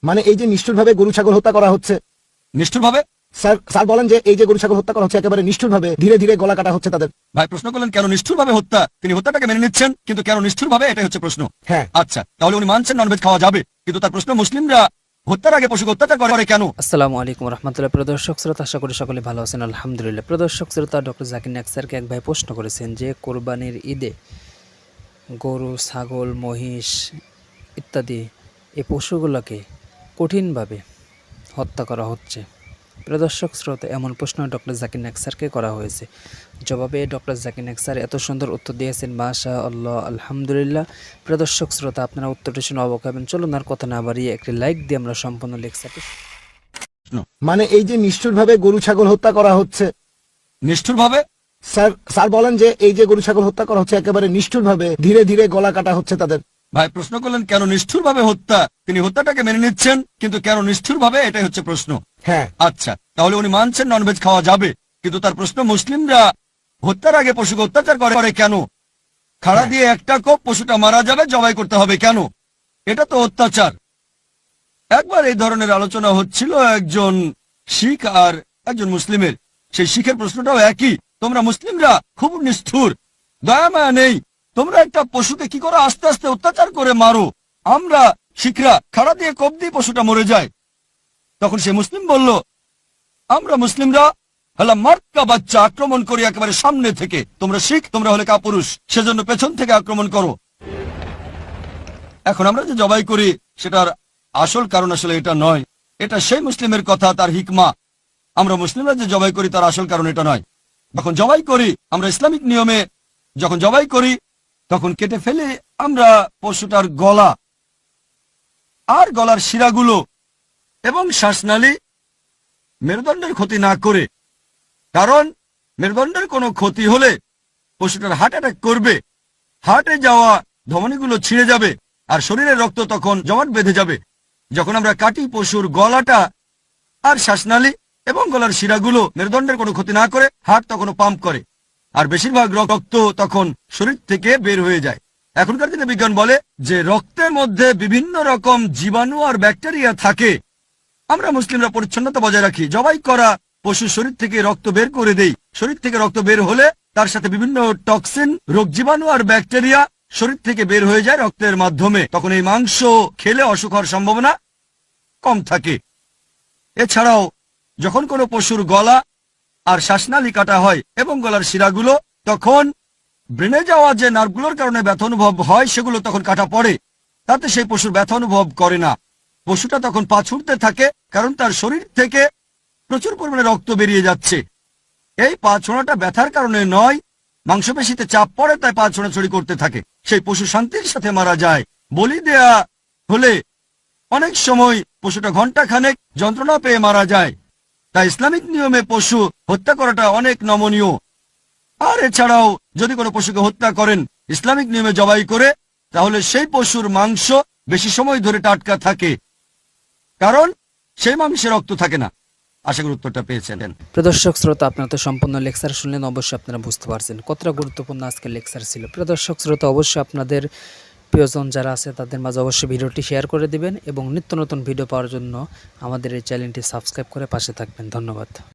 মানে এই যে নিষ্ঠুরভাবে গরু ছাগল হত্যা করা হচ্ছে, নিষ্ঠুরভাবে? স্যার বলেন যে এই যে গরু ছাগল হত্যা করা হচ্ছে একেবারে নিষ্ঠুরভাবে, ধীরে ধীরে গলা কাটা হচ্ছে তাদের। ভাই প্রশ্ন করলেন কেন নিষ্ঠুরভাবে হত্যা, তিনি হত্যাটাকে মেনে নিচ্ছেন কিন্তু কেন নিষ্ঠুরভাবে, এটাই হচ্ছে প্রশ্ন। হ্যাঁ। আচ্ছা, তাহলে উনি মানছেন ননভেজ খাওয়া যাবে, কিন্তু তার প্রশ্ন মুসলিমরা হত্যার আগে পশুকে অত্যাচার করে কেন? আসসালামু আলাইকুম রহমতুল্লাহ। প্রদর্শক শ্রোতা, আশা করি সকলে ভালো আছেন আলহামদুলিল্লাহ। প্রদর্শক শ্রোতা, ডক্টর জাকির নায়েক স্যারকে এক ভাই প্রশ্ন করেছেন যে কোরবানির ঈদে গরু, ছাগল, মহিষ ইত্যাদি এই পশুগুলোকে কঠিনভাবে হত্যা করা হচ্ছে। প্রদর্শক শ্রোতা, এমন প্রশ্ন ডক্টর জাকির নায়েক স্যারকে করা হয়েছে। জবাবে ডক্টর জাকির নায়েক স্যার এত সুন্দর উত্তর দিয়েছেন, মাশা আল্লাহ, আলহামদুলিল্লাহ। প্রদর্শক শ্রোতা, আপনারা উত্তরটি শুনে অবাক হবেন। চলুন আর কথা না বাড়িয়ে একটি লাইক দিয়ে আমরা সম্পূর্ণ লেকচারটি। মানে এই যে নিষ্ঠুরভাবে গরু ছাগল হত্যা করা হচ্ছে, নিষ্ঠুরভাবে? স্যার বলেন যে এই যে গরু ছাগল হত্যা করা হচ্ছে একেবারে নিষ্ঠুরভাবে, ধীরে ধীরে গলা কাটা হচ্ছে তাদের। ভাই প্রশ্ন করলেন কেন নিষ্ঠুরভাবে হত্যা, তিনি হত্যাটাকে মেনে নিচ্ছেন কিন্তু কেন নিষ্ঠুরভাবে, এটাই হচ্ছে প্রশ্ন। হ্যাঁ। আচ্ছা, তাহলে উনি মানছেন ননভেজ খাওয়া যাবে, কিন্তু তার প্রশ্ন মুসলিমরা হত্যার আগে পশুকে অত্যাচার করে কেন? খাড়া দিয়ে একটা কোপ পশুটা মারা যাবে, জবাই করতে হবে কেন? এটা তো অত্যাচার। একবার এই ধরনের আলোচনা হচ্ছিল একজন শিখ আর একজন মুসলিমের। সেই শিখের প্রশ্নটাও একই, তোমরা মুসলিমরা খুব নিষ্ঠুর, দয়া মায়া নেই, তোমরা একটা পশুকে কি করে আস্তে আস্তে অত্যাচার করে মারো, আমরা শিখরা খাড়া দিয়ে কোপ দিয়ে পশুটা মরে যায়। তখন সে মুসলিম বলল, আমরা মুসলিমরা হলাম মার্কা বাচ্চা, আক্রমণ করি একেবারে সামনে থেকে, তোমরা শিখ, তোমরা হলে কাপুরুষ, সেজন্য পেছন থেকে আক্রমণ করো। এখন আমরা যে জবাই করি সেটার আসল কারণ আসলে এটা নয়, এটা সেই মুসলিমের কথা, তার হিকমা। আমরা মুসলিমরা যে জবাই করি তার আসল কারণ এটা নয়। যখন জবাই করি আমরা ইসলামিক নিয়মে, যখন জবাই করি তখন কেটে ফেলে আমরা পশুটার গলা আর গলার শিরাগুলো এবং শ্বাসনালী, মেরুদণ্ডের ক্ষতি না করে। কারণ মেরুদণ্ডের কোনো ক্ষতি হলে পশুটার হার্ট অ্যাটাক করবে, হার্টে যাওয়া ধমনীগুলো ছিঁড়ে যাবে আর শরীরের রক্ত তখন জমাট বেঁধে যাবে। যখন আমরা কাটি পশুর গলাটা আর শ্বাসনালী এবং গলার শিরাগুলো, মেরুদণ্ডের কোনো ক্ষতি না করে, হার্ট তখনও পাম্প করে আর বেশিরভাগ রক্ত তখন শরীর থেকে বের হয়ে যায়। এখনকার দিনে বিজ্ঞান বলে যে রক্তের মধ্যে বিভিন্ন রকম জীবাণু আর ব্যাকটেরিয়া থাকে। আমরা মুসলিমরা পরিচ্ছন্নতা বজায় রাখি, জবাই করা পশু শরীর থেকে রক্ত বের করে দেই। শরীর থেকে রক্ত বের হলে তার সাথে বিভিন্ন টক্সিন, রোগ জীবাণু আর ব্যাকটেরিয়া শরীর থেকে বের হয়ে যায় রক্তের মাধ্যমে। তখন এই মাংস খেলে অসুখ হওয়ার সম্ভাবনা কম থাকে। এছাড়াও যখন কোনো পশুর গলা আর শ্বাসনালী কাটা হয় এবং গলার শিরাগুলো, তখন ব্রেনে যাওয়া যে নার্ভগুলোর কারণে ব্যথা অনুভব হয় সেগুলো তখন কাটা পড়ে, তাতে সেই পশুর ব্যথা অনুভব করে না। পশুটা তখন পা ছুটতে থাকে, কারণ তার শরীর থেকে প্রচুর পরিমাণে রক্ত বেরিয়ে যাচ্ছে। এই পা ছোঁড়াটা ব্যথার কারণে নয়, মাংসপেশিতে চাপ পড়ে তাই পা ছোঁড়াছড়ি করতে থাকে। সেই পশু শান্তির সাথে মারা যায়। বলি দেয়া হলে অনেক সময় পশুটা ঘন্টাখানেক যন্ত্রণা পেয়ে মারা যায়। তাই ইসলামিক নিয়মে পশু হত্যা করাটা অনেক নমনীয়। আর এছাড়াও যদি কোনো পশুকে হত্যা করেন ইসলামিক নিয়মে জবাই করে, তাহলে সেই পশুর মাংস বেশি সময় ধরে টাটকা থাকে, কারণ সেই মাংসে রক্ত থাকে না। আশা করি উত্তরটা পেয়েছেন। প্রদর্শক শ্রোতা, আপনারা তো সম্পূর্ণ লেকচার শুনলেন, অবশ্যই আপনারা বুঝতে পারছেন কতটা গুরুত্বপূর্ণ আজকের লেকচার ছিল। প্রদর্শক শ্রোতা, অবশ্যই আপনাদের প্রিয়জন যারা আছে তাদের মাঝে অবশ্যই ভিডিওটি শেয়ার করে দিবেন এবং নিত্য নতুন ভিডিও পাওয়ার জন্য আমাদের এই চ্যানেলটি সাবস্ক্রাইব করে পাশে থাকবেন। ধন্যবাদ।